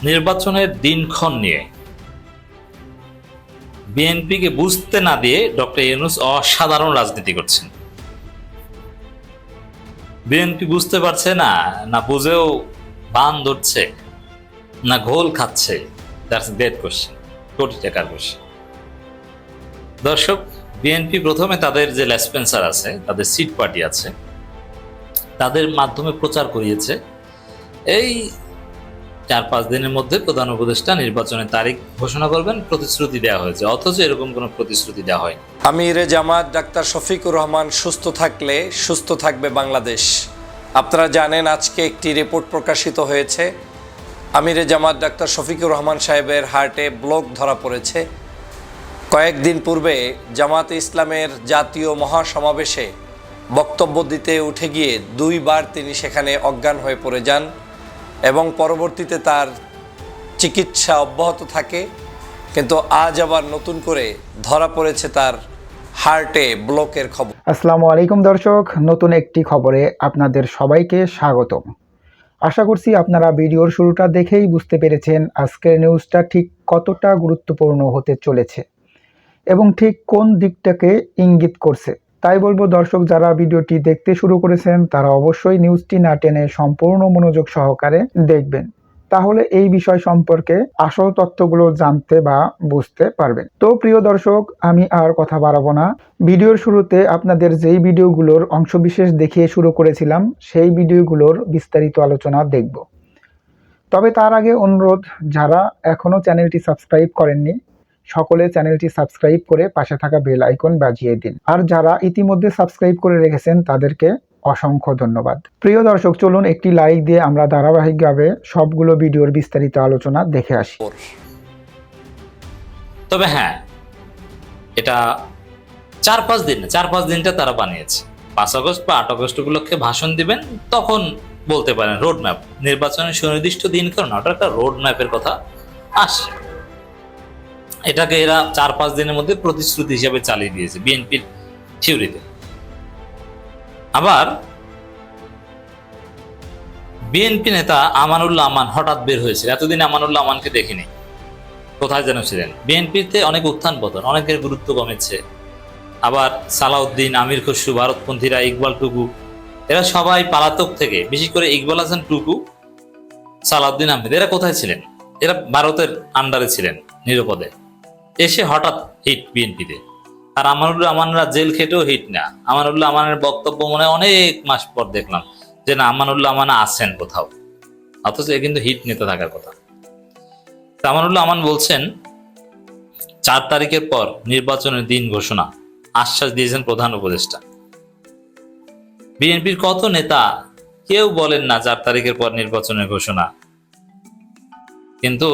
নির্বাচনের দিনক্ষণ নিয়ে বিএনপিকে বুঝতে না দিয়ে ডক্টর ইউনূস অসাধারণ রাজনীতি করছেন। বিএনপি বুঝতে পারছে না, না বুঝেও বান ধরছে, না ঘোল খাচ্ছে। দ্যাটস গ্রেট কোশ্চেন, কোটি টাকার কোশ্চেন। দর্শক, বিএনপি প্রথমে তাদের যে লেসপেন্সার আছে, তাদের সিট পার্টি আছে, তাদের মাধ্যমে প্রচার করিয়েছে এই 4-5 দিনের মধ্যে প্রধান উপদেষ্টা নির্বাচনের তারিখ ঘোষণা করবেন, প্রতিশ্রুতি দেওয়া হয়েছে। অথচ এরকম কোনো প্রতিশ্রুতি দেওয়া হয়নি। আমিরে জামাত ডাক্তার শফিকুর রহমান সুস্থ থাকলে সুস্থ থাকবে বাংলাদেশ। আপনারা জানেন আজকে একটি রিপোর্ট প্রকাশিত হয়েছে। আমিরে জামাত ডাক্তার শফিকুর রহমান সাহেবের হার্টে ব্লক ধরা পড়েছে। কয়েকদিন পূর্বে জামাতে ইসলামের জাতীয় মহাসমাবেশে বক্তব্য দিতে উঠে গিয়ে 2 বার তিনি সেখানে অজ্ঞান হয়ে পড়ে যান এবং পরবর্তীতে তার চিকিৎসা অব্যাহত থাকে। কিন্তু আজ আবার নতুন করে ধরা পড়েছে তার হার্টে ব্লকের খবর। আসসালামু আলাইকুম দর্শক, নতুন একটি খবরে আপনাদের সবাইকে স্বাগতম। আশা করছি আপনারা ভিডিওর শুরুটা দেখেই বুঝতে পেরেছেন আজকের নিউজটা ঠিক কতটা গুরুত্বপূর্ণ হতে চলেছে এবং ঠিক কোন দিকটাকে ইঙ্গিত করছে। তাই বলবো দর্শক, যারা ভিডিওটি দেখতে শুরু করেছেন তারা অবশ্যই নিউজটি না টেনে সম্পূর্ণ মনোযোগ সহকারে দেখবেন, তাহলে এই বিষয় সম্পর্কে আসল তথ্যগুলো জানতে বা বুঝতে পারবেন। তো প্রিয় দর্শক, আমি আর কথা বাড়াবো না। ভিডিওর শুরুতে আপনাদের যেই ভিডিওগুলোর অংশবিশেষ দেখিয়ে শুরু করেছিলাম সেই ভিডিওগুলোর বিস্তারিত আলোচনা দেখব। তবে তার আগে অনুরোধ, যারা এখনো চ্যানেলটি সাবস্ক্রাইব করেননি সকলে চ্যানেলটি সাবস্ক্রাইব করে পাশে থাকা বেল আইকন বাজিয়ে দিন, আর যারা ইতিমধ্যে সাবস্ক্রাইব করে রেখেছেন তাদেরকে অসংখ্য ধন্যবাদ। প্রিয় দর্শক, চলুন একটি লাইক দিয়ে আমরা ধারাবাহিকভাবে সবগুলো ভিডিওর বিস্তারিত আলোচনা দেখে আসি। তবে হ্যাঁ, এটা 4-5 দিনটা তারা বানিয়েছে। 5 আগস্ট বা 8 আগস্ট উপলক্ষে ভাষণ দিবেন, তখন বলতে পারেন রোড ম্যাপ, নির্বাচনের সুনির্দিষ্ট দিন কারণ ওটা একটা রোড ম্যাপের কথা আসছে। এটাকে এরা 4-5 দিনের মধ্যে প্রতিশ্রুতি হিসেবে চালিয়ে দিয়েছে বিএনপির থিওরিতে। আবার বিএনপি নেতা আমানুল্লাহ আমান হঠাৎ বের হয়েছে। এতদিন আমানুল্লাহ আমানকে দেখিনি, কোথায় যেন ছিলেন। বিএনপিতে অনেক উত্থান পতন, অনেকের গুরুত্ব কমেছে। আবার সালাউদ্দিন, আমির খসরু, ভারতপন্থীরা, ইকবাল টুকু, এরা সবাই পালাতক থেকে, বিশেষ করে ইকবাল হাসান টুকু, সালাউদ্দিন আহমেদ, এরা কোথায় ছিলেন? এরা ভারতের আন্ডারে ছিলেন নিরাপদে, এসে হঠাৎ হিট বিএনপিতে। আর আমানুল্লাহ আমানরা জেল খেটেও হিট না। আমানুল্লাহ আমানের বক্তব্য মনে অনেক মাস পর দেখলাম যে না, আমানুল্লাহ আমান আছেন কোথাও, অথচ এ কিন্তু হিট নেতা থাকার কথা। আমানুল্লাহ আমান বলছেন 4 তারিখের পর নির্বাচনের দিন ঘোষণা, আশ্বাস দিয়েছেন প্রধান উপদেষ্টা। বিএনপির কত নেতা কেউ বলেন না 4 তারিখের পর নির্বাচনের ঘোষণা, কিন্তু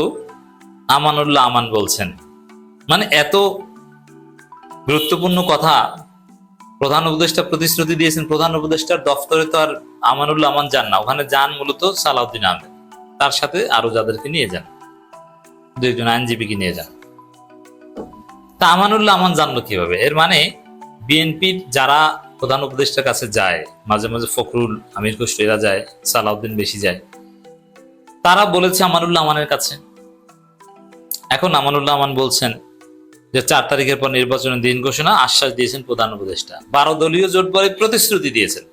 আমানুল্লাহ আমান বলছেন। মানে এত গুরুত্বপূর্ণ কথা প্রধান উপদেষ্টা প্রতিশ্রুতি দিয়েছেন। প্রধান উপদেষ্টার দফতরে তো আর আমানুল্লাহ আমান যান না, ওখানে যান মূলত সালাউদ্দিন আহমেদ, তার সাথে আরো যাদেরকে নিয়ে যান, 2 জন আইনজীবীকে নিয়ে যান। তা আমানুল্লাহ আমান জানলো কিভাবে? এর মানে বিএনপির যারা প্রধান উপদেষ্টার কাছে যায়, মাঝে মাঝে ফখরুল, আমির খসরু এরা যায়, সালাউদ্দিন বেশি যায়, তারা বলেছে আমানুল্লাহ আমানের কাছে। এখন আমানুল্লাহ আমান বলছেন যে 4 তারিখের পর নির্বাচনের দিন ঘোষণা, আশ্বাস দিয়েছেন প্রধান উপদেষ্টা। 12 দলীয় জোট বলে প্রতিশ্রুতি দিয়েছেন,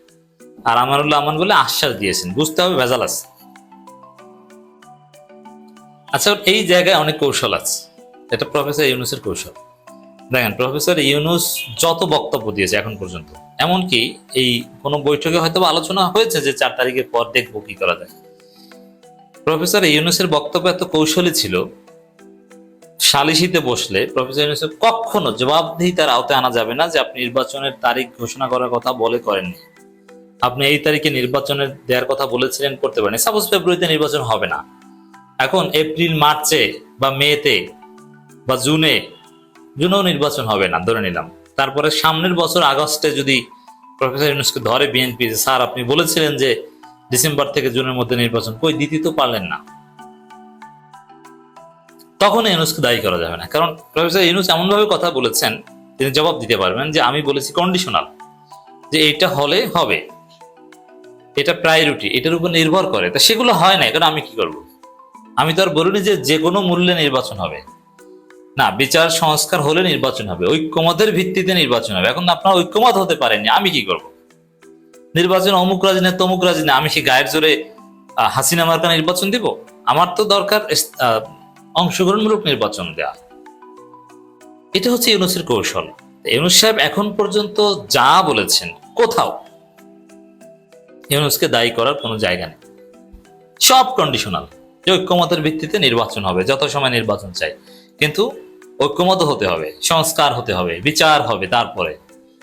আর আমানুল্লাহ আমান বলে আশ্বাস দিয়েছেন। বুঝতে হবে ভেজাল আছে। আচ্ছা, এই জায়গায় অনেক কৌশল আছে। এটা প্রফেসর ইউনূসের কৌশল। দেখেন, প্রফেসর ইউনূস যত বক্তব্য দিয়েছে এখন পর্যন্ত, এমনকি এই কোনো বৈঠকে হয়তো আলোচনা হয়েছে যে 4 তারিখের পর দেখবো কি করা যায়। প্রফেসর ইউনূসের বক্তব্য এত কৌশলী ছিল, সালিসিতে বসলে প্রফেসর ইউনূসের কখনো জবাবদিহিতার আওতায় আনা যাবে না যে আপনি নির্বাচনের তারিখ ঘোষণা করার কথা করেননি, আপনি এই তারিখে নির্বাচনের দেওয়ার কথা বলেছিলেন, করতে পারেন। সাপোজ ফেব্রুয়ারিতে নির্বাচন হবে না, এখন এপ্রিল মার্চে বা মেতে বা জুনেও নির্বাচন হবে না ধরে নিলাম। তারপরে সামনের বছর আগস্টে যদি প্রফেসর ইউনূসকে ধরে বিএনপি যে স্যার আপনি বলেছিলেন যে ডিসেম্বর থেকে জুনের মধ্যে নির্বাচন, কই দিতে তো পারলেন না, তখন ইউনূসকে দায়ী করা যাবে না। কারণ প্রফেসর ইউনূস এমন ভাবে কথা বলেছেন, তিনি জবাব দিতে পারবেন যে আমি বলেছি কন্ডিশনাল, যে এটা হলে হবে, এটা প্রায়োরিটি, এটার উপর নির্ভর করে, তা সেগুলো হয় না, কারণ আমি কি করব? আমি তো আর বলিনি যে যে কোনো মূল্যে নির্বাচন হবে না, বিচার সংস্কার হলে নির্বাচন হবে, ঐক্যমতের ভিত্তিতে নির্বাচন হবে। এখন আপনারা ঐক্যমত হতে পারেননি, আমি কি করব? নির্বাচন অমুক রাজি না তমুক রাজি না, আমি কি গায়ের জোরে হাসিনা মার্কা নির্বাচন দিব? আমার তো দরকার অংশগ্রহণমূলক নির্বাচন দেয়া। এটা হচ্ছে ইউনূসের কৌশল। ইউনূস সাহেব এখন পর্যন্ত যা বলেছেন, কোথাও ইউনূসকে দায়ী করার কোনো জায়গা নেই। সব কন্ডিশনাল, যে ঐক্যমতের ভিত্তিতে নির্বাচন হবে, যত সময় নির্বাচন চাই, কিন্তু ঐক্যমত হতে হবে, সংস্কার হতে হবে, বিচার হবে, তারপরে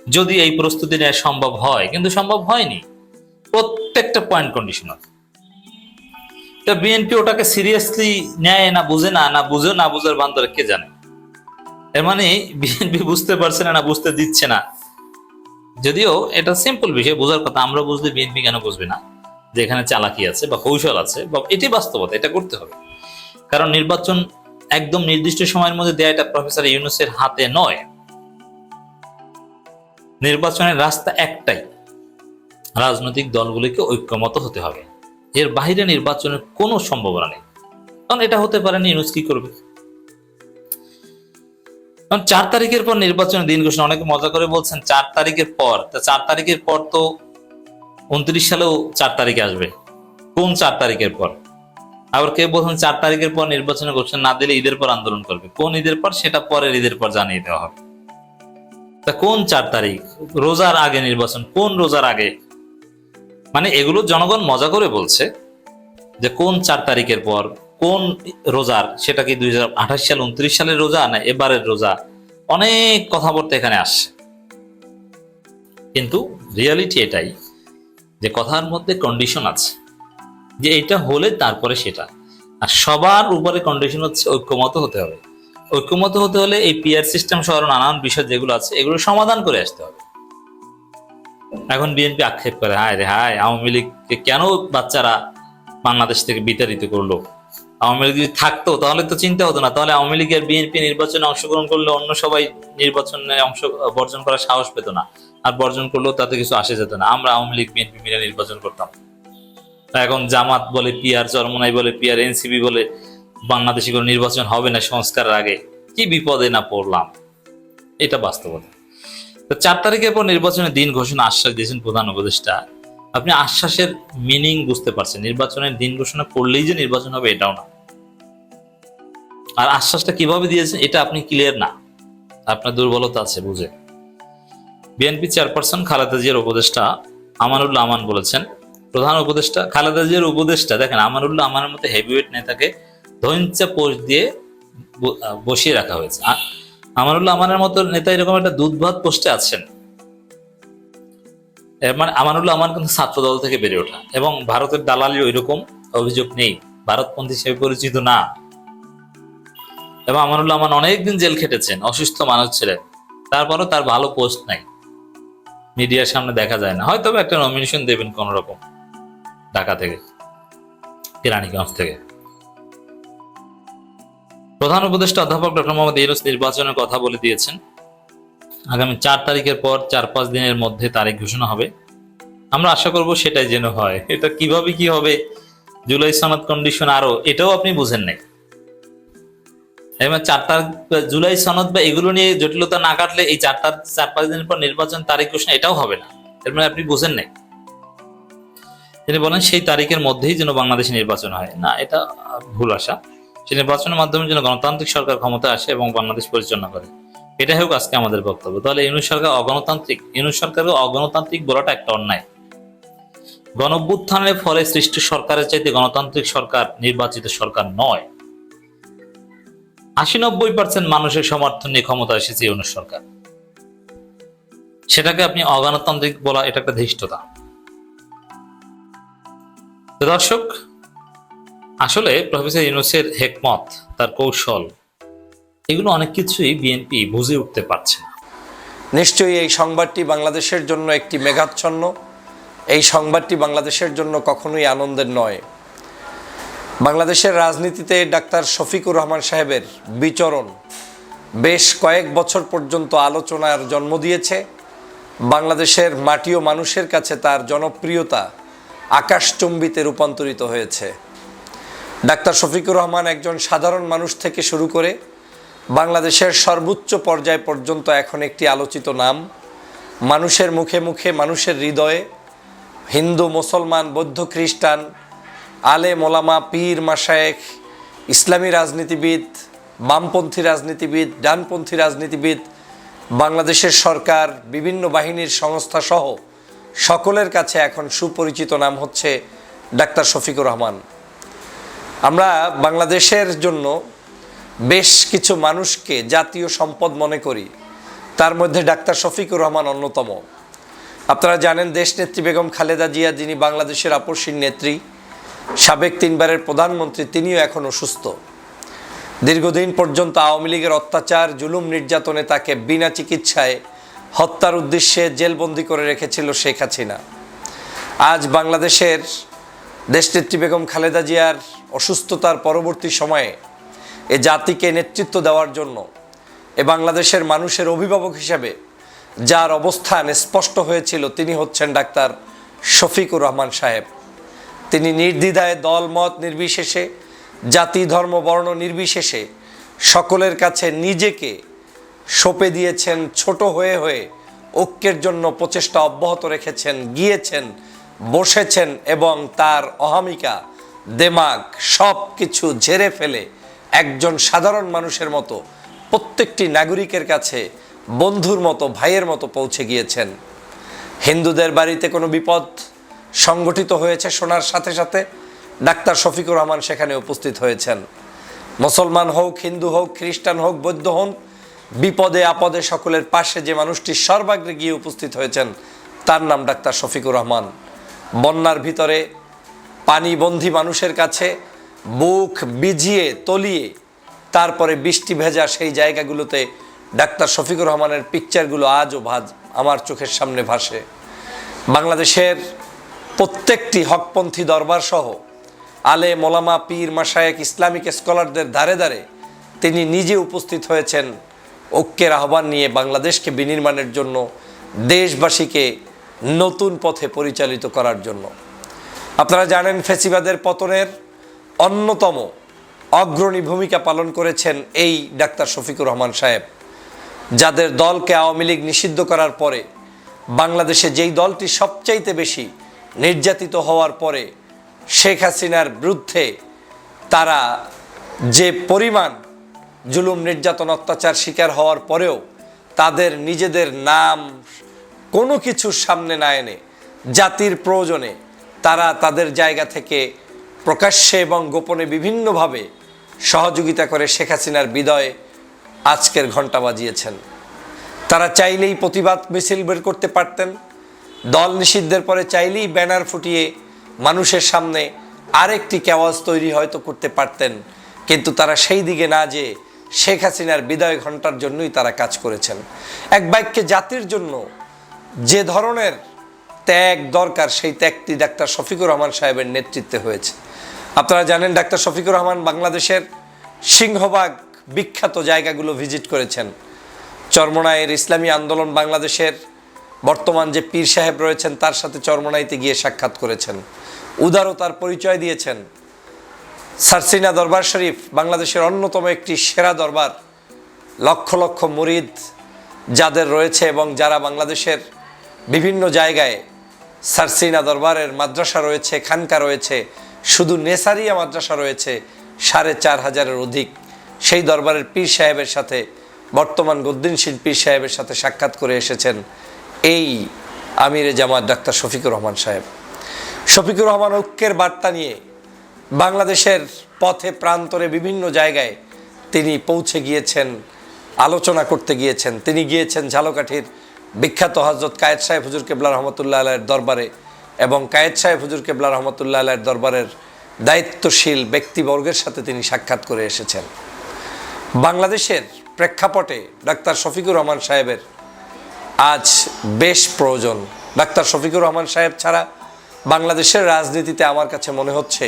যদি এই প্রস্তুতি নেওয়া সম্ভব হয়, কিন্তু সম্ভব হয়নি। প্রত্যেকটা পয়েন্ট কন্ডিশনাল। বিএনপি ওটাকে সিরিয়াসলি নেয় না, বুঝে না বুঝে না বুঝার বান্তরে কে জানে। এর মানে বিএনপি বুঝতে পারছে না বুঝতে দিচ্ছে না। যদিও এটা সিম্পল বিষয়, বোঝার কথা। আমরা বুঝলে বিএনপি কেন বুঝবে না যে এখানে চালাকি আছে বা কৌশল আছে, বা এটি বাস্তবতা, এটা করতে হবে। কারণ নির্বাচন একদম নির্দিষ্ট সময়ের মধ্যে দেয়া এটা প্রফেসর ইউনূসের হাতে নয়। নির্বাচনের রাস্তা একটাই, রাজনৈতিক দলগুলিকে ঐক্যমত হতে হবে। এর বাইরে নির্বাচনের কোনো সম্ভাবনা নেই। কারণ এটা হতে পারেনি, ইউনূস কি করবে? কারণ 4 তারিখের পর নির্বাচনের দিন ঘোষণা, অনেকে মজা করে বলছেন 4 তারিখের পর। তা 4 তারিখের পর তো 29 সালেও 4 তারিখে আসবে। কোন 4 তারিখের পর? আবার কেউ বলছেন 4 তারিখের পর নির্বাচনের ঘোষণা না দিলে ঈদের পর আন্দোলন করবে। কোন ঈদের পর? সেটা পরের ঈদের পর জানিয়ে দেওয়া হবে। তা কোন 4 তারিখ? রোজার আগে নির্বাচন। কোন রোজার আগে? মানে এগুলো জনগণ মজা করে বলছে যে কোন 4 তারিখের পর, কোন রোজার, সেটা কি 2028 সাল 29 সালের রোজা না এবারের রোজা? অনেক কথাবার্তা এখানে আসছে, কিন্তু রিয়ালিটি এটাই যে কথার মধ্যে কন্ডিশন আছে, যে এটা হলে তারপরে সেটা। আর সবার উপরে কন্ডিশন হচ্ছে ঐক্যমত হতে হবে। ঐক্যমত হতে হলে এই পিআর সিস্টেম সহ নানান বিষয় যেগুলো আছে এগুলো সমাধান করে আসতে হবে। এখন বিএনপি আক্ষেপ করে, হায় রে হায়, আওয়ামী লীগকে কেন বাচ্চারা বাংলাদেশ থেকে বিতাড়িত করলো? আওয়ামী লীগ যদি থাকতো তাহলে তো চিন্তা হতো না। তাহলে আওয়ামী লীগ আর বিএনপি নির্বাচনে অংশগ্রহণ করলে অন্য সবাই নির্বাচনে বর্জন করার সাহস পেত না, আর বর্জন করলেও তাতে কিছু আসে যেত না। আমরা আওয়ামী লীগ বিএনপি মিলে নির্বাচন করতাম। এখন জামাত বলে পিআর, চরমোনাই বলে পিআর, এনসিপি বলে বাংলাদেশে কোনো নির্বাচন হবে না সংস্কারের আগে। কি বিপদে না পড়লাম, এটা বাস্তবতা। তো 4 তারিখের পর নির্বাচনের দিন ঘোষণা আশ্বাস দিয়েছেন প্রধান উপদেষ্টা। আপনি আশ্বাসের মিনিং বুঝতে পারছেন? নির্বাচনের দিন ঘোষণা করলেই যে নির্বাচন হবে এটাও না। আর আশ্বাসটা কিভাবে দিয়েছেন এটা আপনি ক্লিয়ার না, আপনার দুর্বলতা আছে বুঝে। বিএনপি চেয়ারপারসন খালেদা জিয়ার উপদেষ্টা আমানুল্লাহ আমান বলেছেন, প্রধান উপদেষ্টা খালেদা জিয়ার উপদেষ্টা, দেখেন আমানুল্লাহ আমানের মতো হেভিওয়েট নেতাকে ধৈর্য পোস্ট দিয়ে বসিয়ে রাখা হয়েছে। আমানুল্লাহ আমানের মতো নেতা এরকম একটা দুধ ভাত পোস্টে আছেন। মানে আমানুল্লাহ আমান কিন্তু ছাত্র দল থেকে বেড়ে ওঠা, এবং ভারতের দালালি ওইরকম অভিযোগ নেই, ভারতপন্থী হিসেবে পরিচিত না। এবং আমানুল্লাহ আমান অনেকদিন জেল খেটেছেন, অসুস্থ মানুষ ছিলেন, তারপরও তার ভালো পোস্ট নাই, মিডিয়ার সামনে দেখা যায় না। হয়তো একটা নমিনেশন দেবেন কোন রকম ঢাকা থেকে, কেরানীগঞ্জ থেকে। প্রধান উপদেষ্টা অধ্যাপক ডক্টর মোহাম্মদ ইউনূস নির্বাচনের কথা বলে দিয়েছেন। আগামী 4 তারিখের পর 4-5 দিনের মধ্যে তারিখ ঘোষণা হবে। আমরা আশা করব সেটাই যেন হয়। এটা কিভাবে কি হবে, জুলাই সনদ কন্ডিশন, আরো এটাও আপনি বুঝেন নাই। এবার 4 তারিখ জুলাই সনদ বা এগুলো নিয়ে জটিলতা না কাটলে এই 4-5 দিনের পর নির্বাচন তারিখ ঘোষণা এটাও হবে না। এর মানে আপনি বুঝেন নাই। তিনি বলেন সেই তারিখের মধ্যেই যেন বাংলাদেশে নির্বাচন হয় না, এটা ভুল আশা। সেই নির্বাচনের মাধ্যমে যেন গণতান্ত্রিক সরকার ক্ষমতা আসে এবং বাংলাদেশ পরিচালনা করে, এটা হোক আজকে আমাদের বক্তব্য। তাহলে ইউনূস সরকার অগণতান্ত্রিক? ইউনূস সরকারকে অগণতান্ত্রিক বলাটা একটা অন্যায়। গণঅভ্যুত্থানের ফলে সৃষ্ট সরকারের চাইতে গণতান্ত্রিক সরকার নির্বাচিত সরকার নয়। 80-90% মানুষের সমর্থন নিয়ে ক্ষমতা এসেছে ইউনূস সরকার, সেটাকে আপনি অগণতান্ত্রিক বলা এটা একটা ধৃষ্টতা। দর্শক, আসলে প্রফেসর ইউনূসের হেকমত, তার কৌশল, এগুলো অনেক কিছুই বিএনপি বুঝে উঠতে পারছে না। নিশ্চয়ই এই সংবাদটি বাংলাদেশের জন্য একটি মেঘাচ্ছন্ন। এই সংবাদটি বাংলাদেশের জন্য কখনোই আনন্দের নয়। বাংলাদেশের রাজনীতিতে ডাক্তার শফিকুর রহমান সাহেবের বিচরণ বেশ কয়েক বছর পর্যন্ত আলোচনার জন্ম দিয়েছে। বাংলাদেশের মাটি ও মানুষের কাছে তার জনপ্রিয়তা আকাশচুম্বিতে রূপান্তরিত হয়েছে। ডাক্তার শফিকুর রহমান একজন সাধারণ মানুষ থেকে শুরু করে বাংলাদেশের সর্বোচ্চ পর্যায় পর্যন্ত এখন একটি আলোচিত নাম। মানুষের মুখে মুখে, মানুষের হৃদয়ে, হিন্দু, মুসলমান, বৌদ্ধ, খ্রিস্টান, আলেম ওলামা, পীর মাশায়েখ, ইসলামী রাজনীতিবিদ, বামপন্থী রাজনীতিবিদ, ডানপন্থী রাজনীতিবিদ, বাংলাদেশের সরকার, বিভিন্ন বাহিনীর সংস্থা সহ সকলের কাছে এখন সুপরিচিত নাম হচ্ছে ডাক্তার শফিকুর রহমান। আমরা বাংলাদেশের জন্য বেশ কিছু মানুষকে জাতীয় সম্পদ মনে করি, তার মধ্যে ডাক্তার শফিকুর রহমান অন্যতম। আপনারা জানেন দেশনেত্রী বেগম খালেদা জিয়া, যিনি বাংলাদেশের আপসীন নেত্রী, সাবেক 3 বারের প্রধানমন্ত্রী, তিনিও এখন অসুস্থ। দীর্ঘদিন পর্যন্ত আওয়ামী লীগের অত্যাচার, জুলুম, নির্যাতনে তাকে বিনা চিকিৎসায় হত্যার উদ্দেশ্যে জেলবন্দি করে রেখেছিল শেখ হাসিনা। আজ বাংলাদেশের দেশনেত্রী বেগম খালেদা জিয়ার অসুস্থতার পরবর্তী সময়ে এ জাতিকে নেতৃত্ব দেওয়ার জন্য, এ বাংলাদেশের মানুষের অভিভাবক হিসেবে যার অবস্থান স্পষ্ট হয়েছিল, তিনি হচ্ছেন ডাক্তার শফিকুর রহমান সাহেব। তিনি নির্দ্বিধায় দল মত নির্বিশেষে, জাতি ধর্ম বর্ণ নির্বিশেষে সকলের কাছে নিজেকে সঁপে দিয়েছেন। ছোট হয়ে হয়ে ঐক্যের জন্য প্রচেষ্টা অব্যাহত রেখেছেন, গিয়েছেন, বসেছেন এবং তার অহমিকা, দেমাগ সব কিছু ঝেড়ে ফেলে একজন সাধারণ মানুষের মতো প্রত্যেকটি নাগরিকের কাছে বন্ধুর মতো, ভাইয়ের মতো পৌঁছে গিয়েছেন। হিন্দুদের বাড়িতে কোনো বিপদ সংগঠিত হয়েছে শোনার সাথে সাথে ডাক্তার শফিকুর রহমান সেখানে উপস্থিত হয়েছেন। মুসলমান হোক, হিন্দু হোক, খ্রিস্টান হোক, বৌদ্ধ হোক, বিপদে আপদে সকলের পাশে যে মানুষটি সর্বাগ্রে গিয়ে উপস্থিত হয়েছেন, তার নাম ডাক্তার শফিকুর রহমান। বন্যার ভিতরে পানিবন্দী মানুষের কাছে বুক বিজিয়ে তলিয়ে তারপরে বৃষ্টি ভেজা সেই জায়গাগুলোতে ডাক্তার শফিকুর রহমানের পিকচারগুলো আজও আমার চোখের সামনে ভাসে। বাংলাদেশের প্রত্যেকটি হকপন্থী দরবার সহ আলেম ওলামা, পীর মাশায়েখ, ইসলামিক স্কলারদের ধারে ধারে তিনি নিজে উপস্থিত হয়েছেন ঐক্যের আহ্বান নিয়ে বাংলাদেশকে বিনির্মাণের জন্য, দেশবাসীকে নতুন পথে পরিচালিত করার জন্য। আপনারা জানেন ফ্যাসিবাদের পতনের অন্যতম অগ্রণী ভূমিকা পালন করেছেন এই ডাক্তার শফিকুর রহমান সাহেব, যাদের দলকে আওয়ামী লীগ নিষিদ্ধ করার পরে বাংলাদেশে যেই দলটি সবচাইতে বেশি নির্যাতিত হওয়ার পরে শেখ হাসিনার বিরুদ্ধে তারা যে পরিমাণ জুলুম, নির্যাতন, অত্যাচার শিকার হওয়ার পরেও তাদের নিজেদের নাম কোনো কিছুর সামনে না এনে জাতির প্রয়োজনে তারা তাদের জায়গা থেকে প্রকাশ্যে এবং গোপনে বিভিন্নভাবে সহযোগিতা করে শেখ হাসিনার বিদায়ে আজকের ঘণ্টা বাজিয়েছেন। তারা চাইলেই প্রতিবাদ মিছিল বের করতে পারতেন, দল নিষিদ্ধের পরে চাইলেই ব্যানার ফুটিয়ে মানুষের সামনে আরেকটি আওয়াজ তৈরি হয়তো করতে পারতেন, কিন্তু তারা সেই দিকে না যেয়ে শেখ হাসিনার বিদায় ঘণ্টার জন্যই তারা কাজ করেছেন। এক বাক্যে জাতির জন্য যে ধরনের ত্যাগ দরকার, সেই ত্যাগটি ডাক্তার শফিকুর রহমান সাহেবের নেতৃত্বে হয়েছে। আপনারা জানেন ডাক্তার শফিকুর রহমান বাংলাদেশের সিংহভাগ বিখ্যাত জায়গাগুলো ভিজিট করেছেন। চরমোনাইয়ের ইসলামী আন্দোলন, বাংলাদেশের বর্তমান যে পীর সাহেব রয়েছেন তার সাথে চরমোনাইতে গিয়ে সাক্ষাৎ করেছেন, উদারতার পরিচয় দিয়েছেন। সারসিনা দরবার শরীফ বাংলাদেশের অন্যতম একটি সেরা দরবার, লক্ষ লক্ষ মুরিদ যাদের রয়েছে এবং যারা বাংলাদেশের বিভিন্ন জায়গায় সারসিনা দরবারের মাদ্রাসা রয়েছে, খানকা রয়েছে, শুধু নেসারিয়া মাদ্রাসা রয়েছে ৪,৫০০-এর অধিক। সেই দরবারের পীর সাহেবের সাথে, বর্তমান গদ্দিনশীল পীর সাহেবের সাথে সাক্ষাৎ করে এসেছেন এই আমিরে জামাত ডাক্তার শফিকুর রহমান সাহেব। শফিকুর রহমান ঐক্যের বার্তা নিয়ে বাংলাদেশের পথে প্রান্তরে বিভিন্ন জায়গায় তিনি পৌঁছে গিয়েছেন, আলোচনা করতে গিয়েছেন। তিনি গিয়েছেন ঝালকাঠির বিখ্যাত হযরত কায়েদ সাহেব হুজুর কেবলা রহমতুল্লাহ আলাইহির দরবারে এবং কায়েদ সাহেব হুজুর কেবলা রহমতুল্লাহ আলাইহির দরবারের দায়িত্বশীল ব্যক্তিবর্গের সাথে তিনি সাক্ষাৎ করে এসেছেন। বাংলাদেশের প্রেক্ষাপটে ডাক্তার শফিকুর রহমান সাহেবের আজ বেশ প্রয়োজন। ডাক্তার শফিকুর রহমান সাহেব ছাড়া বাংলাদেশের রাজনীতিতে আমার কাছে মনে হচ্ছে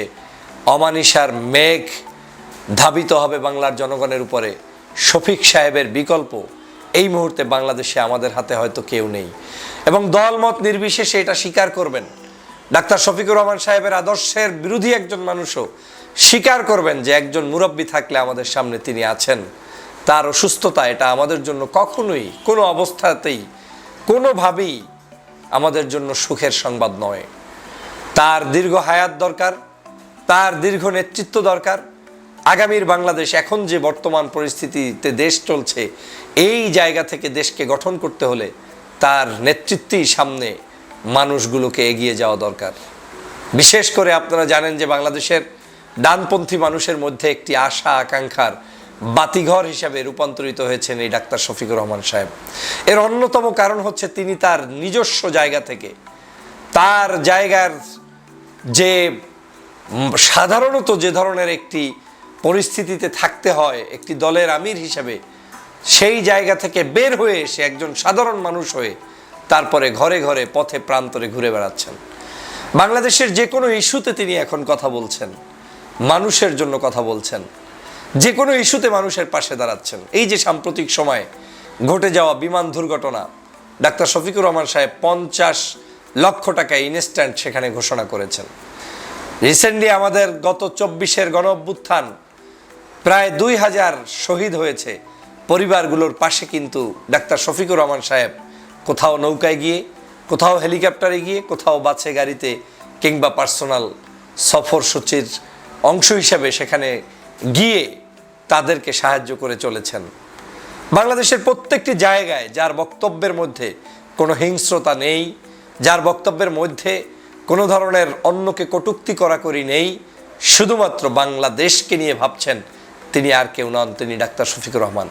অমানিসার মেঘ ধাবিত হবে বাংলার জনগণের উপরে। শফিক সাহেবের বিকল্প এই মুহূর্তে বাংলাদেশে আমাদের হাতে হয়তো কেউ নেই এবং দলমত নির্বিশেষে এটা স্বীকার করবেন। ডাক্তার শফিকুর রহমান সাহেবের আদর্শের বিরোধী একজন মানুষও স্বীকার করবেন যে একজন মুরব্বী থাকলে আমাদের সামনে তিনি আছেন, তার অসুস্থতা এটা আমাদের জন্য কখনোই কোনো অবস্থাতেই কোনোভাবেই আমাদের জন্য সুখের সংবাদ নয়। তার দীর্ঘ হায়াত দরকার, তার দীর্ঘ নেতৃত্ব দরকার। আগামীর বাংলাদেশ, এখন যে বর্তমান পরিস্থিতিতে দেশ চলছে, এই জায়গা থেকে দেশকে গঠন করতে হলে তার নেতৃত্বেই সামনে মানুষগুলোকে এগিয়ে যাওয়া দরকার। বিশেষ করে আপনারা জানেন যে বাংলাদেশের ডানপন্থী মানুষের মধ্যে একটি আশা আকাঙ্ক্ষার বাতিঘর হিসাবে রূপান্তরিত হয়েছেন এই ডাক্তার শফিকুর রহমান সাহেব। এর অন্যতম কারণ হচ্ছে তিনি তার নিজস্ব জায়গা থেকে, তার জায়গার যে সাধারণত যে ধরনের একটি পরিস্থিতিতে থাকতে হয় একটি দলের আমির হিসাবে, সেই জায়গা থেকে বের হয়ে এসে একজন সাধারণ মানুষ হয়ে তারপরে ঘরে ঘরে পথে প্রান্তরে ঘুরে বেড়াচ্ছেন। বাংলাদেশের যে কোনো ইস্যুতে তিনি এখন কথা বলছেন, মানুষের জন্য কথা বলছেন, যে কোনো ইস্যুতে মানুষের পাশে দাঁড়াচ্ছেন। এই যে সাম্প্রতিক সময়ে ঘটে যাওয়া বিমান দুর্ঘটনা, ডাক্তার শফিকুর রহমান সাহেব 50 লক্ষ টাকা ইনস্ট্যান্ট সেখানে ঘোষণা করেছেন। রিসেন্টলি আমাদের গত 24-এর গণ অভ্যুত্থান, প্রায় 2000 শহীদ হয়েছে, পরিবারগুলোর পাশে কিন্তু ডাক্তার শফিকুর রহমান সাহেব কোথাও নৌকায় গিয়ে, কোথাও হেলিকপ্টারে গিয়ে, কোথাও বাসে গাড়িতে কিংবা পার্সোনাল সফরসূচির অংশ হিসাবে সেখানে গিয়ে তাদেরকে সাহায্য করে চলেছেন। বাংলাদেশের প্রত্যেকটি জায়গায় যার বক্তব্যের মধ্যে কোনো হিংস্রতা নেই, যার বক্তব্যের মধ্যে কোনো ধরনের অন্যকে কটূক্তি করাকরি নেই, শুধুমাত্র বাংলাদেশকে নিয়ে ভাবছেন, তিনি আর কেউ নন, তিনি ডাক্তার শফিকুর রহমান।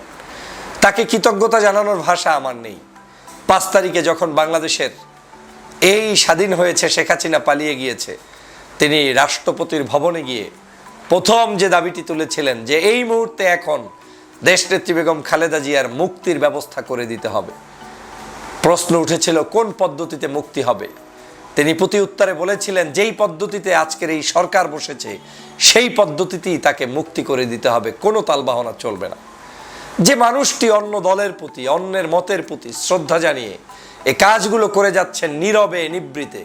তাকে কৃতজ্ঞতা জানানোর ভাষা আমার নেই। 5 তারিখে যখন বাংলাদেশের এই স্বাধীন হয়েছে, শেখ হাসিনা পালিয়ে গিয়েছে, তিনি রাষ্ট্রপতির ভবনে গিয়ে প্রথম যে দাবিটি তুলেছিলেন যে এই মুহূর্তে এখন দেশনেত্রী বেগম খালেদা জিয়ার মুক্তির ব্যবস্থা করে দিতে হবে। প্রশ্ন উঠেছিল কোন পদ্ধতিতে মুক্তি হবে। তিনি প্রতি উত্তরে বলেছিলেন যেই পদ্ধতিতে আজকের এই সরকার বসেছে সেই পদ্ধতিতেই তাকে মুক্তি করে দিতে হবে, কোনো তালবাহনা চলবে না। যে মানুষটি অন্য দলের প্রতি, অন্যের মতের প্রতি শ্রদ্ধা জানিয়ে এই কাজগুলো করে যাচ্ছেন নীরবে নিবৃতে,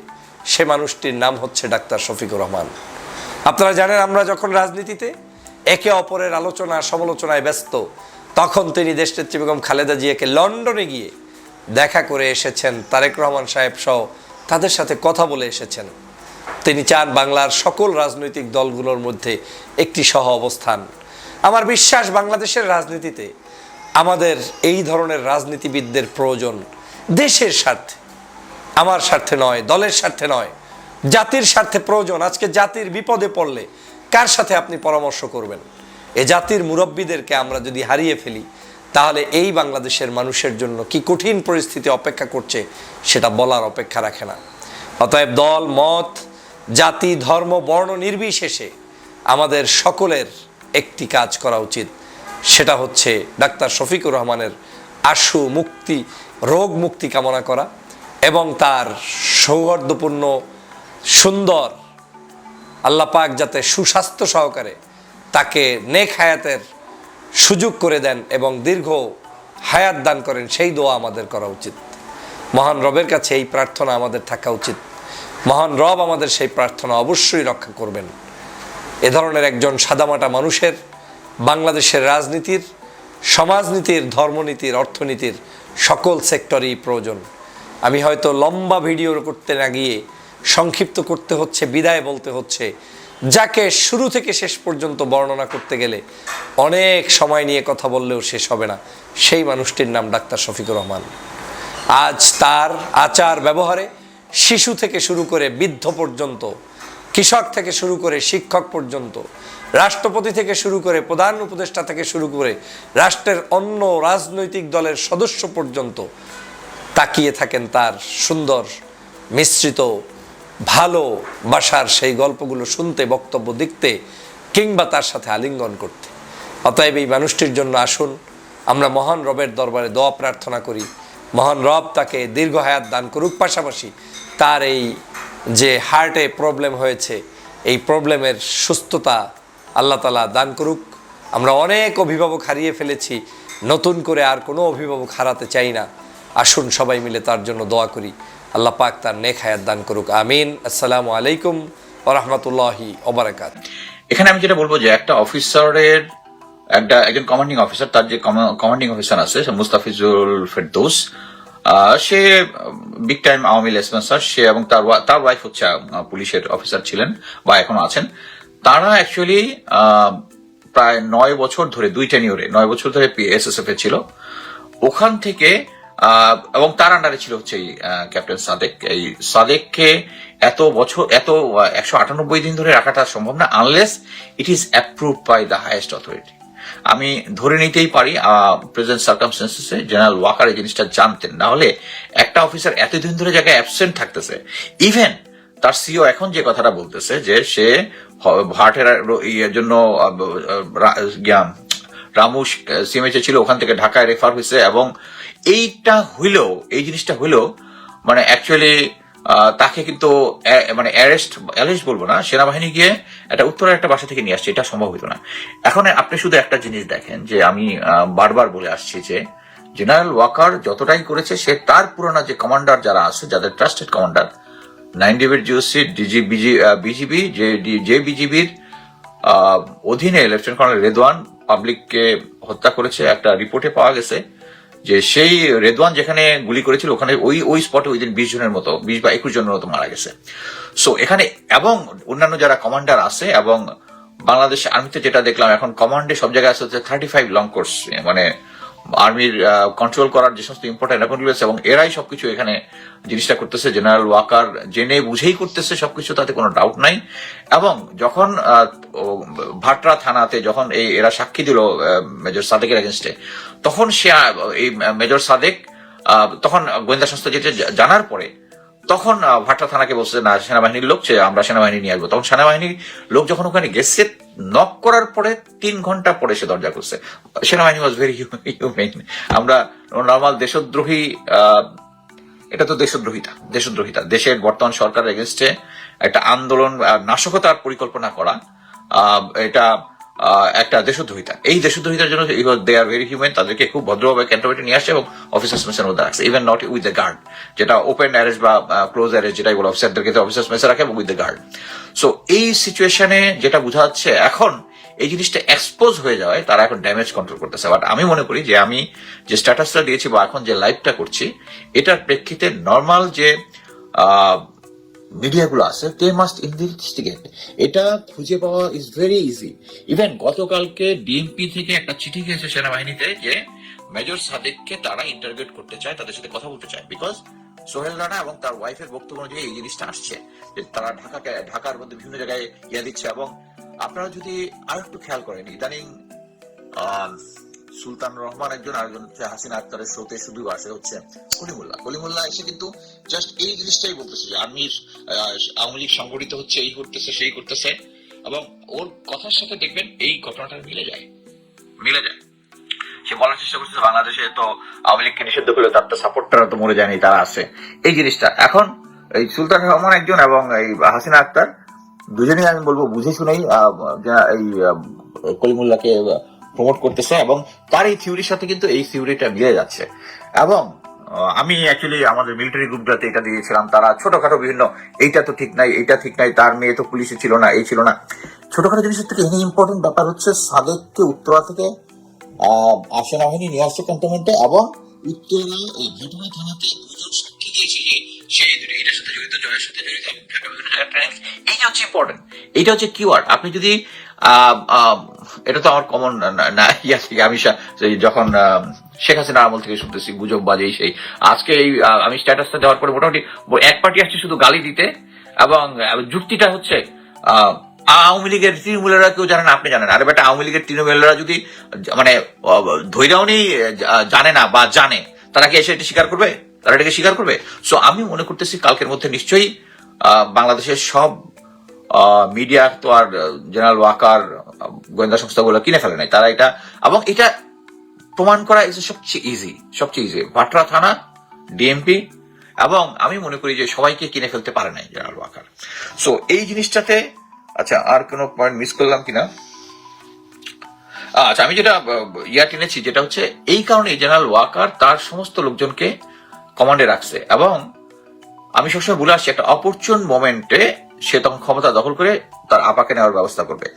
সে মানুষটির নাম হচ্ছে ডাক্তার শফিকুর রহমান। আপনারা জানেন, আমরা যখন রাজনীতিতে একে অপরের আলোচনা সমালোচনায় ব্যস্ত, তখন তিনি দেশনেত্রী বেগম খালেদা জিয়াকে লন্ডনে গিয়ে দেখা করে এসেছেন, তারেক রহমান সাহেব সহ তাদের সাথে কথা বলে এসেছেন। তিনি চান বাংলার সকল রাজনৈতিক দলগুলোর মধ্যে একটি সহ অবস্থান। আমার বিশ্বাস বাংলাদেশের রাজনীতিতে আমাদের এই ধরনের রাজনীতিবিদদের প্রয়োজন, দেশের স্বার্থে, আমার স্বার্থে নয়, দলের স্বার্থে নয়, জাতির স্বার্থে প্রয়োজন। আজকে জাতির বিপদে পড়লে কার সাথে আপনি পরামর্শ করবেন? এ জাতির মুরব্বীদেরকে আমরা যদি হারিয়ে ফেলি, তাহলে এই বাংলাদেশের মানুষের জন্য কি কঠিন পরিস্থিতি অপেক্ষা করছে সেটা বলার অপেক্ষা রাখে না। অতএব দল, মত, জাতি, ধর্ম, বর্ণ নির্বিশেষে আমাদের সকলের একটি কাজ করা উচিত, সেটা হচ্ছে ডাক্তার শফিকুর রহমানের আশু মুক্তি, রোগ মুক্তি কামনা করা এবং তার সৌহার্দ্যপূর্ণ সুন্দর আল্লাহ পাক যাতে সুস্বাস্থ্য সহকারে তাকে নেক হায়াতের সুযোগ করে দেন এবং দীর্ঘ হায়াত দান করেন, সেই দোয়া আমাদের করা উচিত। মহান রবের কাছে এই প্রার্থনা আমাদের থাকা উচিত। মহান রব আমাদের সেই প্রার্থনা অবশ্যই রক্ষা করবেন। এ ধরনের একজন সাদামাটা মানুষের বাংলাদেশের রাজনীতির, সমাজনীতির, ধর্মনীতির, অর্থনীতির সকল সেক্টরেই প্রয়োজন। আমি হয়তো লম্বা ভিডিও করতে না গিয়ে সংক্ষিপ্ত করতে হচ্ছে, বিদায় বলতে হচ্ছে, যাকে শুরু থেকে শেষ পর্যন্ত বর্ণনা করতে গেলে অনেক সময় নিয়ে কথা বললেও শেষ হবে না। সেই মানুষটির নাম ডাক্তার শফিকুর রহমান। আজ তার আচার ব্যবহারে শিশু থেকে শুরু করে বৃদ্ধ পর্যন্ত, কৃষক থেকে শুরু করে শিক্ষক পর্যন্ত, রাষ্ট্রপতি থেকে শুরু করে প্রধান উপদেষ্টা থেকে শুরু করে রাষ্ট্রের অন্য রাজনৈতিক দলের সদস্য পর্যন্ত তাকিয়ে থাকেন তার সুন্দর মিশ্রিত ভালোবাসার সেই গল্পগুলো শুনতে, বক্তব্য দেখতে কিংবা তার সাথে আলিঙ্গন করতে। অতএব এই মানুষটির জন্য আসুন আমরা মহান রবের দরবারে দোয়া প্রার্থনা করি, মহান রব তাকে দীর্ঘ হায়াত দান করুক, পাশাপাশি তার এই যে হার্টে প্রবলেম হয়েছে এই প্রবলেমের সুস্থতা আল্লাহ তাআলা দান করুক। আমরা অনেক অভিভাবক হারিয়ে ফেলেছি, নতুন করে আর কোনো অভিভাবক হারাতে চাই না। আসুন সবাই মিলে তার জন্য দোয়া করি, আল্লাহ পাক তার নেক হায়াত দান করুক। আমিন। আসসালামু আলাইকুম ওয়া রাহমাতুল্লাহি ওয়া বারাকাতুহু। এখানে আমি যেটা বলবো যে একটা অফিসারের একজন কমান্ডিং অফিসার, তার যে কমান্ডিং অফিসার আছে মুস্তাফিজুল ফেরদৌস, সে বিগ টাইম আওয়ামী লেসপেন্সার, সে এবং তার ওয়াইফ হচ্ছে পুলিশের অফিসার ছিলেন বা এখনো আছেন। তারা অ্যাকচুয়ালি প্রায় 9 বছর ধরে 2 টেনিউরে 9 বছর ধরে এসএসএফ এ ছিল। ওখান থেকে এবং তার আন্ডারে ছিল হচ্ছে এই ক্যাপ্টেন সাদেক। এই সাদেককে এত 198 দিন ধরে রাখাটা সম্ভব না unless it is approved by the highest authority. আমি ধরে নিতেই পারি প্রেজেন্ট সার্কামস্টেন্সেসে জেনারেল ওয়াকার এই জিনিসটা জানতেন, না হলে একটা অফিসার এতদিন ধরে জায়গায় অ্যাবসেন্ট থাকতেছে। ইভেন তার সিও এখন যে কথাটা বলতেছে যে সে হার্টের ইয়ের জন্য রামু সিএমএইচে ছিল, ওখান থেকে ঢাকায় রেফার হয়েছে, এবং এই জিনিসটা হইলেও মানে অ্যাকচুয়ালি তাকে কিন্তু মানে অ্যারেস্ট বলবো না, সেনাবাহিনী গিয়ে একটা উত্তরের একটা বাসা থেকে নিয়ে আসছে, এটা সম্ভব হইতো না। এখন আপনি শুধু একটা জিনিস দেখেন যে আমি বারবার বলে আসছি যে জেনারেল ওয়াকার যতটাই করেছে, সে তার পুরোনো যে কমান্ডার যারা আছে, যাদের trusted commander 9 David GOC BGB, যে বিজিবির অধীনে লেফটেন্যান্ট কর্নেল রেদওয়ান পাবলিককে হত্যা করেছে। একটা রিপোর্টে পাওয়া গেছে যে সেই রেদওয়ান যেখানে গুলি করেছিল ওখানে ওই স্পটে ওই দিন 20 জনের মতো, 20 বা 21 জনের মতো মারা গেছে। সো এখানে এবং অন্যান্য যারা কমান্ডার আছে, এবং বাংলাদেশ আর্মিতে যেটা দেখলাম এখন কমান্ডে সব জায়গায় আছে 35 লং কোর্স, মানে আর্মির কন্ট্রোল করার যে সমস্ত ইম্পর্টেন্ট অ্যাপয়েন্টমেন্ট আছে, এবং এরাই সবকিছু এখানে জিনিসটা করতেছে। জেনারেল ওয়াকার জেনে বুঝেই করতেছে সবকিছু, তাতে কোনো ডাউট নাই। এবং যখন ভাটরা থানাতে যখন এরা সাক্ষী দিল মেজর সাদেকের এগেনস্টে, তখন সে এই মেজর সাদেক তখন গোয়েন্দা সংস্থা যেটা জানার পরে তখন ভাটরা থানাকে বলছে না, সেনাবাহিনীর লোক, আমরা সেনাবাহিনী নিয়ে আসবো। তখন সেনাবাহিনীর লোক যখন ওখানে গেছে, নক করার পরে 3 ঘন্টা পরে সে দরজা করছে। সেনাবাহিনী ওয়াজ ভেরি হিউম্যান। আমরা নর্মাল দেশদ্রোহী, এটা তো দেশদ্রোহিতা, দেশের বর্তমান সরকারের এগেনস্টে একটা আন্দোলন নাশকতার পরিকল্পনা করা, এটা একটা দেশদ্রোহিতা। এই দেশদ্রোহিতার জন্য দে আর ভেরি হিউম্যান, তাদেরকে খুব ভদ্রভাবে ক্যান্টনমেন্টে নিয়ে আসে এবং অফিসার্স মেসের মধ্যে রাখছে, even not with the guard, যেটা ওপেন অ্যারেস্ট বা ক্লোজ অ্যারেস্ট যেটাই বলে, অফিসারদেরকে অফিসার্স মেসে রাখে এবং উইথ দ্য গার্ড। সো এই সিচুয়েশনে যেটা বোঝা যাচ্ছে, এখন এই জিনিসটা এক্সপোজ হয়ে যাওয়ায় তারা এখন ড্যামেজ কন্ট্রোল করতেছে। বাট আমি মনে করি যে আমি যে স্ট্যাটাসটা দিয়েছি বা এখন যে লাইভটা করছি, এটার প্রেক্ষিতে নর্মাল যে মিডিয়াগুলো আছে, দে মাস্ট ইনভেস্টিগেট। এটা খুঁজে পাওয়া ইজ ভেরি ইজি। ইভেন গতকালকে ডিএমপি থেকে একটা চিঠি গিয়েছে সেনাবাহিনীতে যে মেজর সাদেককে তারা ইন্টারভিউ করতে চায়, তাদের সাথে কথা বলতে চায়, বিকজ সোহেল রানা এবং তার ওয়াইফের বক্তব্য অনুযায়ী এই জিনিসটা আসছে যে তারা ঢাকার মধ্যে বিভিন্ন জায়গায় দিচ্ছে। এবং আপনারা যদি আর একটু খেয়াল করেন, ইদানিং সুলতান রহমান একজন, আরেকজন হচ্ছে হাসিনা আক্তারের শোতে শুধু আসে হচ্ছে কলিমুল্লাহ এসে কিন্তু জাস্ট এই জিনিসটাই বলতেছে যে আওয়ামী লীগ সংগঠিত হচ্ছে, এই করতেছে সেই করতেছে, এবং ওর কথার সাথে দেখবেন এই ঘটনাটা মিলে যায়। সে বলার চেষ্টা করছে বাংলাদেশে তো আওয়ামী লীগকে নিষিদ্ধ করলে তার তো সাপোর্টাররা তো মরে যায়নি, তারা আছে। এই জিনিসটা এখন এই সুলতান রহমান একজন এবং এই হাসিনা আক্তার দুজনেই আমি বলবো বুঝে শুনেই এই কলিমুল্লাহকে প্রমোট করতেছে, এবং তার এই থিওরির সাথে কিন্তু এই থিওরিটা মিলে যাচ্ছে। এবং আমি অ্যাকচুয়ালি আমাদের মিলিটারি গ্রুপটাতে এটা দিয়েছিলাম, তারা ছোটখাটো বিভিন্ন এইটা তো ঠিক নাই, এইটা ঠিক নাই, তার মেয়ে তো পুলিশে ছিল না, এই ছিল না, ছোটখাটো জিনিসের থেকে এখানে ইম্পর্টেন্ট ব্যাপার হচ্ছে সাদেককে উত্তরা থেকে সেনাবাহিনী নিয়ে আসছে ক্যান্টনমেন্টে, এবং উত্তরা ও ঘটনা থানাতে দুজন সাক্ষী দিয়েছে যে সেই এটার সাথে জড়িত, জয়ের সাথে জড়িত, এইটা হচ্ছে ইম্পর্টেন্ট, এইটা হচ্ছে কিওয়ার্ড। আপনি যদি এটা তো আমার কমন না আমি যখন শেখ হাসিনা আমল থেকে শুনতেছি গুজব বাজেই সেই, আজকে এই আমি স্ট্যাটাসটা দেওয়ার পরে মোটামুটি এক পার্টি আসছে শুধু গালি দিতে, এবং যুক্তিটা হচ্ছে আওয়ামী লীগের তৃণমূলেরা কেউ জানে না, আপনি জানেন। আরে বেটা, আওয়ামী লীগের তৃণমূলেরা যদি মানে ধৈর্যও নেই জানে না বা জানে, তারা কি এসে এটা স্বীকার করবে? তারা এটাকে স্বীকার করবে? সো আমি মনে করতেছি কালকের মধ্যে নিশ্চয়ই বাংলাদেশের সব মিডিয়া তো আর জেনারেল ওয়াকার গোয়েন্দা সংস্থাগুলো কিনে ফেলে নাই, তারা এটা, এবং এটা প্রমাণ করা সবচেয়ে ইজি ভাটরা থানা, ডিএমপি, এবং আমি মনে করি যে সবাইকে কিনে ফেলতে পারে নাই জেনারেল ওয়াকার। সো এই জিনিসটাতে আচ্ছা আর কোনো পয়েন্ট মিস করলাম কিনা? আচ্ছা, আমি যেটা টেনেছি যেটা হচ্ছে এই কারণে জেনারেল ওয়াকার তার সমস্ত লোকজনকে কমান্ডে রাখছে, এবং আমি সবসময় বলে আসছি একটা অপরচুন মোমেন্টে সে তখন ক্ষমতা দখল করে তার আপাকে নেওয়ার ব্যবস্থা করবে।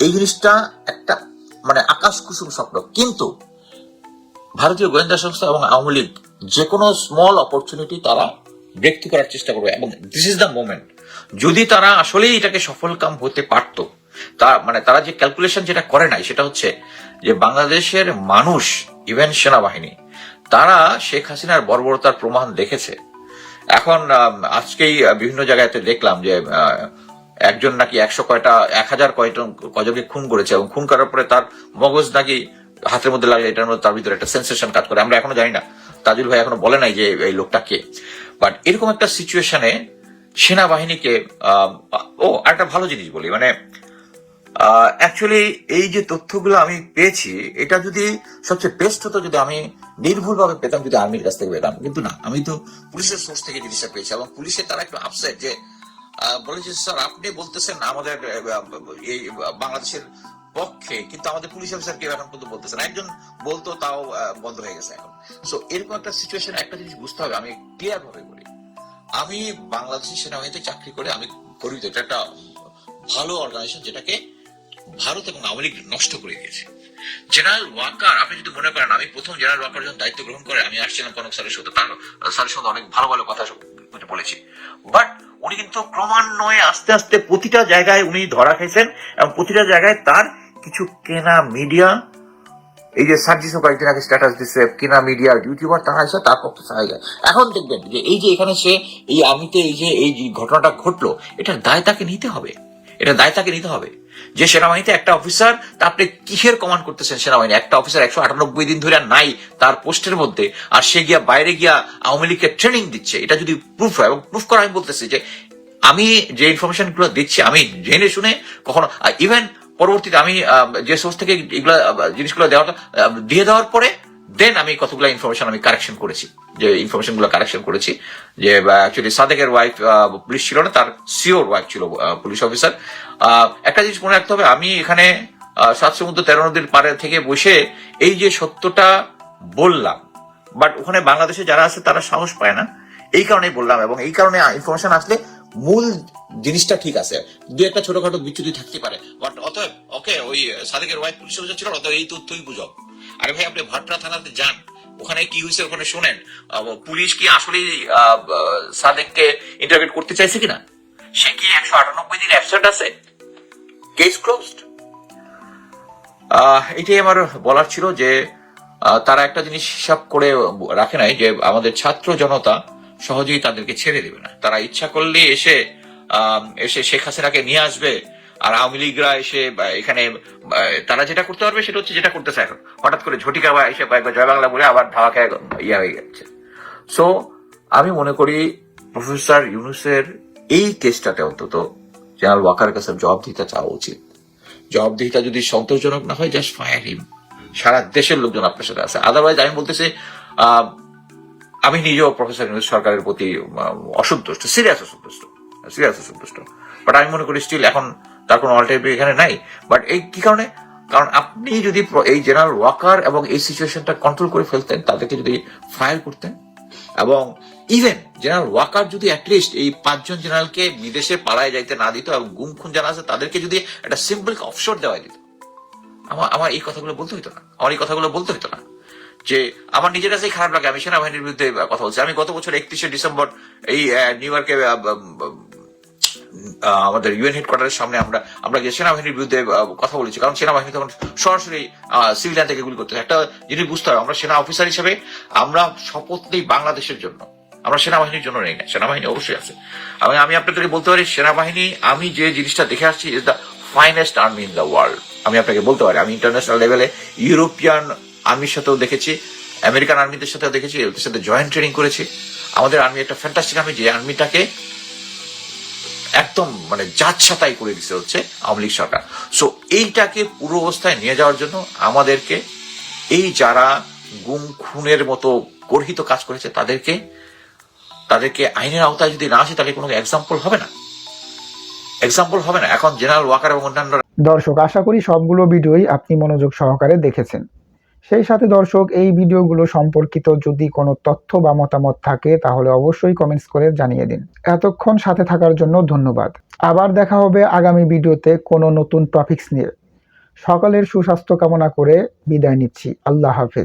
এই জিনিসটা একটা মানে আকাশ কুসুম স্বপ্ন, কিন্তু ভারতীয় গোয়েন্দা সংস্থা এবং আওয়ামী লীগ যে কোনো স্মল অপরচুনিটি তারা ব্রেক থ্রু করার চেষ্টা করবে, এবং দিস ইজ দ্য মোমেন্ট। যদি তারা আসলেই এটাকে সফল কাম হতে পারত, তা মানে তারা যে ক্যালকুলেশন যেটা করে নাই সেটা হচ্ছে যে বাংলাদেশের মানুষ, ইভেন সেনাবাহিনী, তারা শেখ হাসিনার বর্বরতার প্রমাণ দেখেছে। এখন আজকেই বিভিন্ন জায়গাতে দেখলাম যে একজন নাকি 1000 কয়জনকে খুন করেছে, এবং খুন করার পরে তার মগজ নাকি হাতের মধ্যে লাগে, এটার মধ্যে তার ভিতরে একটা সেন্সেশন কাজ করে। আমরা এখনো জানি না, তাজুল ভাই এখনো বলে নাই যে এই লোকটা কে। বাট এরকম একটা সিচুয়েশনে সেনাবাহিনীকে একটা ভালো জিনিস বলি, মানে অ্যাকচুয়ালি এই যে তথ্যগুলো আমি পেয়েছি, এটা যদি সবচেয়ে বেস্ট হতো যদি আমি নির্ভুলভাবে পেতাম, যদি আর্মির কাছ থেকে পেতাম, কিন্তু না, আমি তো পুলিশের সোর্স থেকে জিনিসটা পেয়েছি। এবং পুলিশের তারা একটু আপসেট যে বলেছে, স্যার আপনি বলতেছেন আমাদের এই বাংলাদেশের পক্ষে, কিন্তু আমাদের পুলিশ অফিসার কেউ এখন পর্যন্ত বলতেছে না। একজন বলতো, তাও বন্ধ হয়ে গেছে এখন। সো এরকম একটা সিচুয়েশন, একটা জিনিস বুঝতে হবে, আমি ক্লিয়ার ভাবে বলি, আমি বাংলাদেশের সেনাবাহিনীতে চাকরি করে আমি গর্বিত। এটা একটা ভালো অর্গানাইজেশন যেটাকে ভারত এবং আওয়ামী লীগ নষ্ট করে দিয়েছে। জেনারেল ওয়াকার, আপনি যদি মনে করেন, আমি প্রথম জেনারেল ওয়াকার যখন দায়িত্ব গ্রহণ করে আমি আসছিলাম কনক স্যারের সাথে, তার স্যারের সঙ্গে অনেক ভালো ভালো কথা বলেছি, বাট উনি কিন্তু ক্রমান্বয়ে আস্তে আস্তে প্রতিটা জায়গায় উনি ধরা খাইছেন, এবং প্রতিটা জায়গায় তার কিছু কেনা মিডিয়া, এই যে সার্জিসও কয়েকদিন আগে স্ট্যাটাস দিচ্ছে, কেনা মিডিয়া ইউটিউবার তারা এসে তার পক্ষে সহায় যায়। এখন দেখবেন যে এই যে এখানে সে এই আমিতে এই যে ঘটনাটা ঘটলো, এটার দায় তাকে নিতে হবে, এটা দায় তাকে নিতে হবে। যে সেনাবাহিনীতে একটা অফিসার, তা আপনি কিসের কমান্ড করতেছেন সেনাবাহিনী? একটা অফিসার 198 দিন ধরে নাই তার পোস্টের মধ্যে, আর সে গিয়া বাইরে গিয়া আওয়ামী লীগকে ট্রেনিং দিচ্ছে, এটা যদি প্রুফ হয়, এবং প্রুফ করা, আমি বলতেছি যে আমি যে ইনফরমেশন গুলো দিচ্ছি আমি জেনে শুনে কখনো, ইভেন পরবর্তীতে আমি যে সোর্স থেকে এগুলা জিনিসগুলো দিয়ে দেওয়ার পরে দেন আমি কতগুলো ইনফরমেশন আমি কারেকশন করেছি, যে ইনফরমেশন গুলো কারেকশন করেছি, যে অ্যাকচুয়ালি সাদেকের ওয়াইফ পুলিশ ছিল না, তার সিওর ওয়াইফ ছিল পুলিশ অফিসার। একটা জিনিস মনে রাখতে হবে, আমি এখানে 7 সমুদ্র 13 নদীর পারে থেকে বসে এই যে সত্যটা বললাম, বাট ওখানে বাংলাদেশে যারা আছে তারা সাহস পায় না, এই কারণেই বললাম। এবং এই কারণে ইনফরমেশন আসলে মূল জিনিসটা ঠিক আছে, দু একটা ছোটখাটো বিচ্যুতি থাকতে পারে, বাট অতএব ওকে, ওই সাদেকের ওয়াইফ পুলিশ অফিসার ছিল, অতএব এই তথ্যই বুঝো। আরে ভাই, আপনি ভাটরা থানাতে যান, ওখানে কি হয়েছে ওখানে শোনেন, পুলিশ কি আসলে সাদেককে ইন্টারোগেট করতে চাইছে কিনা, সে কি 198 দিন অ্যাবসেন্ট আছে, কেস ক্লোজড। এটাই আমার বলার ছিল, যে তারা একটা জিনিস হিসাব করে রাখে নাই, যে আমাদের ছাত্র জনতা সহজেই তাদেরকে ছেড়ে দেবে না। তারা ইচ্ছা করলে এসে শেখ হাসিনাকে নিয়ে আসবে, আর আওয়ামী লীগরা এসে এখানে তারা যেটা করতে পারবে সেটা হচ্ছে যেটা করতেছে এখন, হঠাৎ করে ঝটিকা বা এসে কয়েকবার জয় বাংলা বলে আবার ধাওয়া ইয়া হয়ে যাচ্ছে। সো আমি মনে করি প্রফেসর ইউনূসের এই কেসটাতে অন্তত জেনারেল ওয়াকারের কাছে জবাবদিহিতা চাওয়া উচিত। জবাবদিহিতা যদি সন্তোষজনক না হয়, জাস্ট ফায়ার হিম। সারা দেশের লোকজন আপনার সাথে আছে, আদারওয়াইজ আমি বলতেছি আমি নিজেও প্রফেসর ইউনূস সরকারের প্রতি অসন্তুষ্ট, সিরিয়াস অসন্তুষ্ট। বাট আমি মনে করি স্টিল এখন তার কোনো অল্টারনেটিভ এখানে নাই। বাট এই কি কারণে? কারণ আপনি যদি এই জেনারেল ওয়াকার এবং এই সিচুয়েশনটা কন্ট্রোল করে ফেলতেন, তাদেরকে যদি ফায়ার করতেন, এবং ইভেন জেনারেল ওয়াকার যদি অ্যাটলিস্ট এই 5 জন জেনারেলকে বিদেশে পালায় যাইতে না দিত, এবং গুম খুন যারা আছে তাদেরকে যদি একটা সিম্পল অফশোর দেওয়া দিত, আমার এই কথাগুলো বলতে হইতো না। যে আমার নিজের কাছেই খারাপ লাগে, আমি সেনাবাহিনীর বিরুদ্ধে কথা বলছি। আমি গত বছর 31শে ডিসেম্বর এই নিউ ইয়র্কে আমাদের ইউএন হেডকোয়ার্টারের সামনে আমরা যে সেনাবাহিনীর বিরুদ্ধে কথা বলেছি, কারণ সেনাবাহিনী তখন সরাসরি সিভিলিয়ান থেকে গুলি করতে। একটা জিনিস বুঝতে হবে, আমরা সেনা অফিসার হিসেবে আমরা শপথ নেই বাংলাদেশের জন্য, আমরা সেনাবাহিনীর জন্য নেই না। সেনাবাহিনী অবশ্যই আছে। আমি আপনাদেরকে বলতে পারি, সেনাবাহিনী আমি যে জিনিসটা দেখে আসছি is the finest army in the world. আমি আপনাকে বলতে পারি, আমি ইন্টারন্যাশনাল লেভেলে ইউরোপিয়ান আর্মির সাথেও দেখেছি, আমেরিকান আর্মিদের সাথেও দেখেছি, এদের সাথে জয়েন্ট ট্রেনিং করেছি। আমাদের আর্মি একটা ফ্যান্টাস্টিক আর্মি, যে আর্মিটাকে একদম মানে যাচ্ছাতাই করে দিচ্ছে হচ্ছে আওয়ামী লীগ সরকার। সো এইটাকে পুরো অবস্থায় নিয়ে যাওয়ার জন্য আমাদেরকে এই যারা গুম খুনের মতো গর্হিত কাজ করেছে তাদেরকে আইনের আওতায় যদি না আসে, তাহলে কোনো এক্সাম্পল হবে না। এখন জেনারেল ওয়াকার এবং অন্যান্য দর্শক, আশা করি সবগুলো ভিডিওই আপনি মনোযোগ সহকারে দেখেছেন। সেই সাথে দর্শক, এই ভিডিওগুলো সম্পর্কিত যদি কোনো তথ্য বা মতামত থাকে তাহলে অবশ্যই কমেন্টস করে জানিয়ে দিন। এতক্ষণ সাথে থাকার জন্য ধন্যবাদ। আবার দেখা হবে আগামী ভিডিওতে কোনো নতুন টপিকস নিয়ে। সকলের সুস্বাস্থ্য কামনা করে বিদায় নিচ্ছি। আল্লাহ হাফেজ।